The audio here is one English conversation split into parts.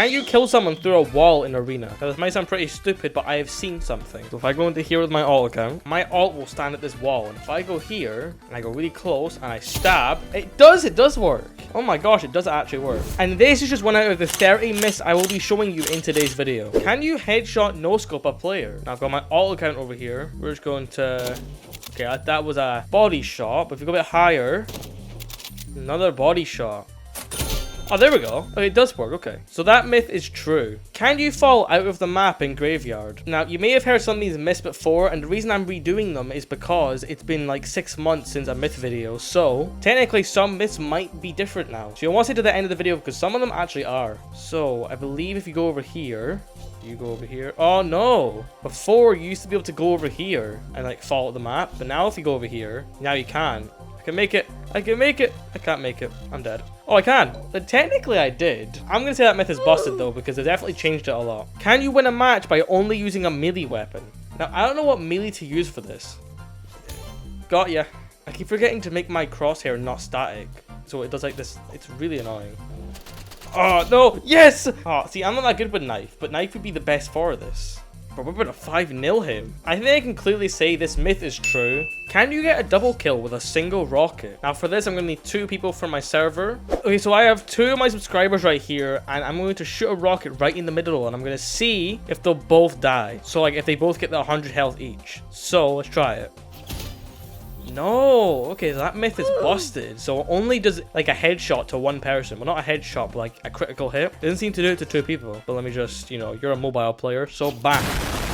Can you kill someone through a wall in arena? Now, this might sound pretty stupid, but I have seen something. So if I go into here with my alt account, my alt will stand at this wall. And if I go here and I go really close and I stab, it does work. Oh my gosh, it does actually work. And this is just one out of the 30 myths I will be showing you in today's video. Can you headshot no scope a player? Now I've got my alt account over here. We're just going to... Okay, that was a body shot. But if you go a bit higher, another body shot. Oh, there we go. Oh, it does work. Okay. So that myth is true. Can you fall out of the map in Graveyard? Now, you may have heard some of these myths before, and the reason I'm redoing them is because it's been like 6 months since a myth video. So, technically, some myths might be different now. So, you'll want to stay to the end of the video because some of them actually are. So, I believe if you go over here... You go over here. Oh, no. Before, you used to be able to go over here and, like, fall at the map. But now if you go over here, now you can. I can make it. I can make it. I can't make it. I'm dead. Oh, I can. But technically, I did. I'm going to say that myth is busted, though, because they definitely changed it a lot. Can you win a match by only using a melee weapon? Now, I don't know what melee to use for this. Got ya. I keep forgetting to make my crosshair not static. So it does like this. It's really annoying. Oh, no. Yes. Oh, see, I'm not that good with knife, but knife would be the best for this. But we're going to 5-0 him. I think I can clearly say this myth is true. Can you get a double kill with a single rocket? Now for this, I'm going to need 2 people from my server. Okay, so I have 2 of my subscribers right here, and I'm going to shoot a rocket right in the middle, and I'm going to see if they'll both die. So like if they both get the 100 health each. So let's try it. No, okay, so that myth is busted. So it only does like a headshot to one person. Well, not a headshot, but like a critical hit. It doesn't seem to do it to 2 people. But let me just, you know, you're a mobile player, so bang.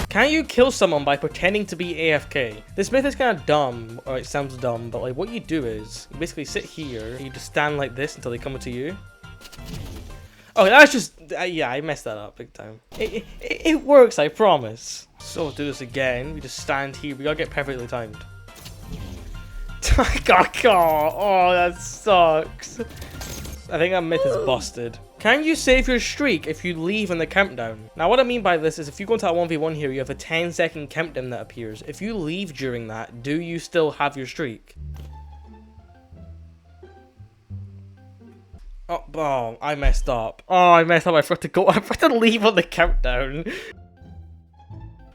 Can you kill someone by pretending to be AFK? This myth is kind of dumb, or it sounds dumb, but like what you do is you basically sit here, you just stand like this until they come to you. Oh, that's just, yeah, I messed that up big time. It works, I promise. So let's do this again. We just stand here. We gotta get perfectly timed. I got caught. Oh, that sucks. I think that myth is busted. Can you save your streak if you leave in the countdown? Now, what I mean by this is if you go into that 1v1 here, you have a 10-second countdown that appears. If you leave during that, do you still have your streak? Oh, I messed up. Oh, I messed up. I forgot to go. I forgot to leave on the countdown.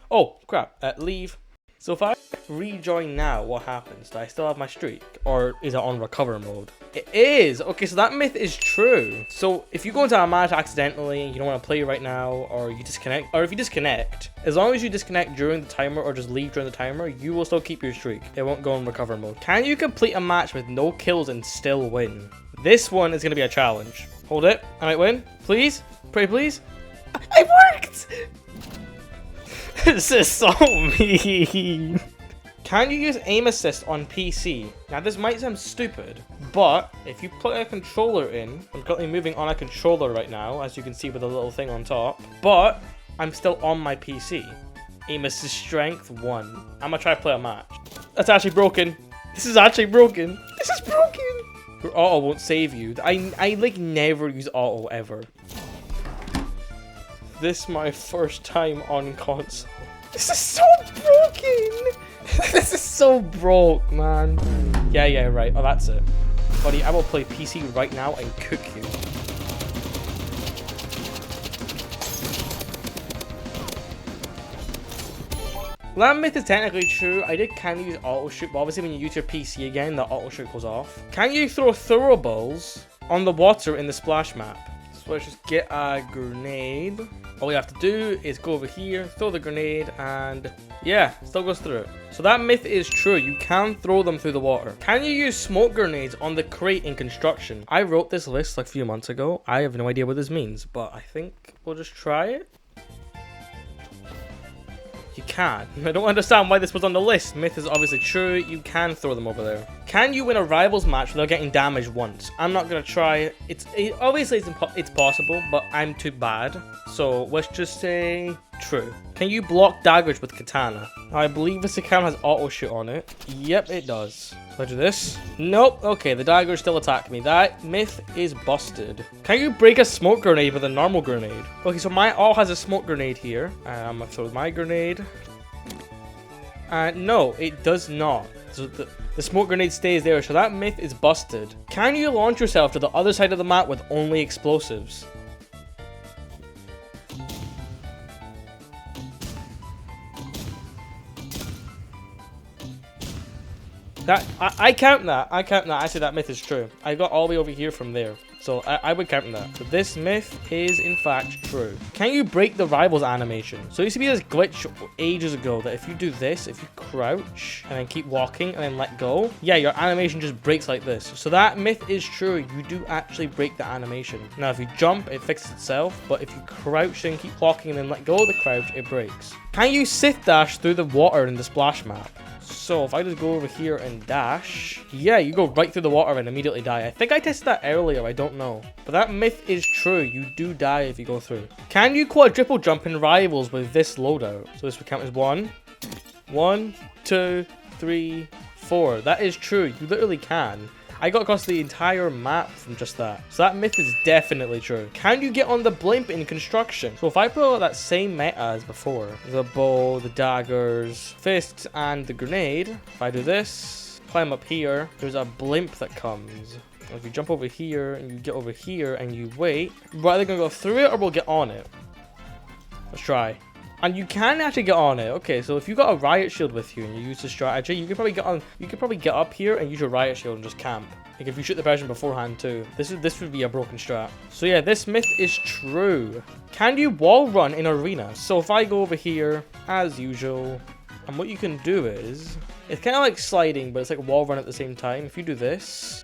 Oh, crap. Leave. So if I rejoin now, what happens? Do I still have my streak? Or is it on recover mode? It is! Okay, so that myth is true. So if you go into a match accidentally, you don't want to play right now, or you disconnect, or if you disconnect, as long as you disconnect during the timer or just leave during the timer, you will still keep your streak. It won't go in recover mode. Can you complete a match with no kills and still win? This one is going to be a challenge. Hold it. I might win. Please? Pray please? It worked! This is so mean. Can you use aim assist on PC? Now this might sound stupid, but if you put a controller in, I'm currently moving on a controller right now, as you can see with a little thing on top, but I'm still on my PC. Aim assist strength 1. I'm gonna try to play a match. That's actually broken. This is actually broken. This is broken. Your auto won't save you. I like never use auto ever. This is my first time on console. This is so broken. This is so broke, man. Yeah, right. Oh, that's it. Buddy, I will play PC right now and cook you. That myth is technically true. I did kind of use auto shoot, but obviously when you use your PC again, the auto shoot goes off. Can you throw throwables on the water in the splash map? So let's just get a grenade. All we have to do is go over here, throw the grenade, and yeah, still goes through it. So that myth is true. You can throw them through the water. Can you use smoke grenades on the crate in construction? I wrote this list like a few months ago. I have no idea what this means, but I think we'll just try it. You can. I don't understand why this was on the list. Myth is obviously true. You can throw them over there. Can you win a Rivals match without getting damaged once? I'm not going to try. Obviously it's possible, but I'm too bad. So let's just say true. Can you block daggers with Katana? I believe this account has auto shoot on it. Yep, it does. So I do this. Nope. Okay, the daggers still attack me. That myth is busted. Can you break a smoke grenade with a normal grenade? Okay, so my alt has a smoke grenade here. And I'm gonna throw my grenade. And no, it does not. So the smoke grenade stays there, so that myth is busted. Can you launch yourself to the other side of the map with only explosives? I count that. I count that. I say that myth is true. I got all the way over here from there. So I would count that. So this myth is in fact true. Can you break the Rivals animation? So there used to be this glitch ages ago that if you do this, if you crouch and then keep walking and then let go, yeah, your animation just breaks like this. So that myth is true. You do actually break the animation. Now, if you jump, it fixes itself. But if you crouch and keep walking and then let go of the crouch, it breaks. Can you Sith dash through the water in the splash map? So if I just go over here and dash, yeah, you go right through the water and immediately die. I think I tested that earlier, I don't know. But that myth is true, you do die if you go through. Can you quadruple jump in Rivals with this loadout? So this would count as 1, 2, 3, 4. That is true, you literally can. I got across the entire map from just that. So that myth is definitely true. Can you get on the blimp in construction? So if I put out that same meta as before, the bow, the daggers, fists, and the grenade, if I do this, climb up here, there's a blimp that comes. If you jump over here, and you get over here, and you wait, we're either gonna go through it or we'll get on it. Let's try. And you can actually get on it. Okay, so if you got a riot shield with you and you use the strategy, you could probably get on. You could probably get up here and use your riot shield and just camp. Like if you shoot the person beforehand too. This would be a broken strat. So yeah, this myth is true. Can you wall run in arena? So if I go over here as usual, and what you can do is, it's kind of like sliding, but it's like a wall run at the same time. If you do this,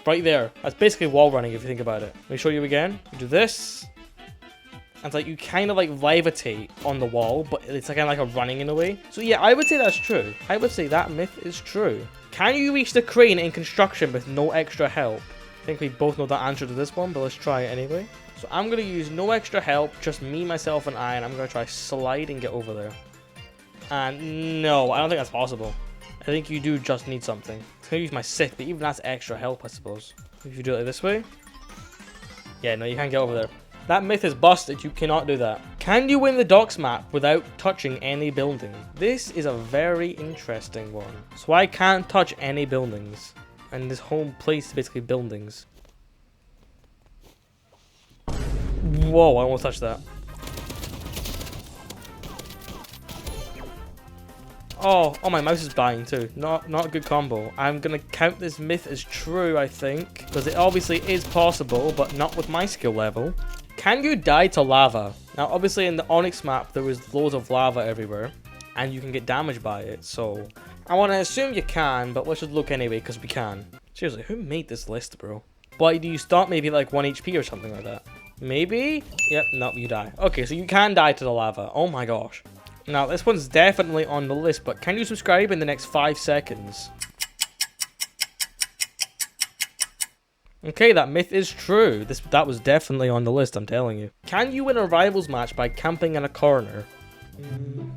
right there, that's basically wall running if you think about it. Let me show you again. You do this. And it's like you kind of like levitate on the wall, but it's like kind of like a running in a way. So yeah, I would say that's true. I would say that myth is true. Can you reach the crane in construction with no extra help? I think we both know the answer to this one, but let's try it anyway. So I'm going to use no extra help, just me, myself, and I, and I'm going to try slide and get over there. And no, I don't think that's possible. I think you do just need something. I'm going to use my Sith, but even that's extra help, I suppose. If you do it like this way. Yeah, no, you can't get over there. That myth is busted, you cannot do that. Can you win the docks map without touching any building? This is a very interesting one. So I can't touch any buildings. And this whole place is basically buildings. Whoa, I almost touched that. Oh, my mouse is dying too. Not a good combo. I'm gonna count this myth as true, I think. Because it obviously is possible, but not with my skill level. Can you die to lava? Now, obviously in the Onyx map, there was loads of lava everywhere. And you can get damaged by it, so... I want to assume you can, but let's just look anyway, because we can. Seriously, who made this list, bro? Why do you stop maybe like 1 HP or something like that? Maybe? Yep, no, you die. Okay, so you can die to the lava. Oh my gosh. Now, this one's definitely on the list, but can you subscribe in the next 5 seconds? Okay, that myth is true. That was definitely on the list, I'm telling you. Can you win a Rivals match by camping in a corner?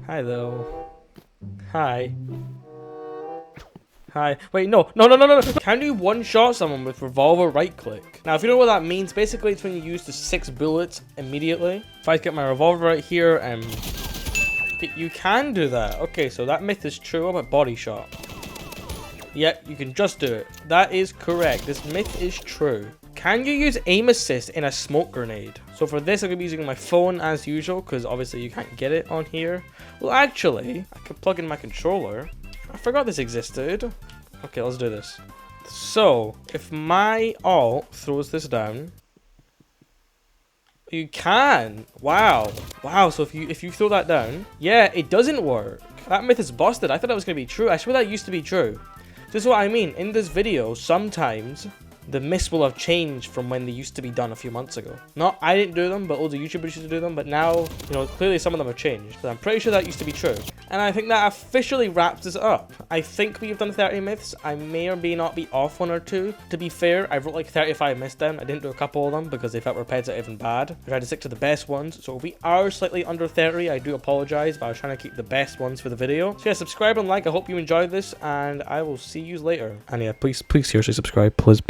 Hi, though. Hi. Hi. Wait, no. Can you one-shot someone with Revolver right-click? Now, if you know what that means, basically it's when you use the 6 bullets immediately. If I get my Revolver right here, and... you can do that. Okay, so that myth is true. What about body shot? Yep, you can just do it. That is correct. This myth is true. Can you use aim assist in a smoke grenade? So for this, I'm going to be using my phone as usual, because obviously you can't get it on here. Well, actually, I could plug in my controller. I forgot this existed. Okay, let's do this. So, if my alt throws this down... You can. Wow. So if you throw that down, yeah, it doesn't work. That myth is busted. I thought that was going to be true. I swear that used to be true. This is what I mean. In this video, sometimes the myths will have changed from when they used to be done a few months ago. Not I didn't do them, but all the YouTubers used to do them. But now, you know, clearly some of them have changed. But I'm pretty sure that used to be true. And I think that officially wraps us up. I think we've done 30 myths. I may or may not be off 1 or 2. To be fair, I wrote like 35 myths down. I didn't do a couple of them because they felt repetitive and bad. I tried to stick to the best ones. So if we are slightly under 30, I do apologize, but I was trying to keep the best ones for the video. So yeah, subscribe and like. I hope you enjoyed this, and I will see you later. And yeah, please seriously subscribe. Please.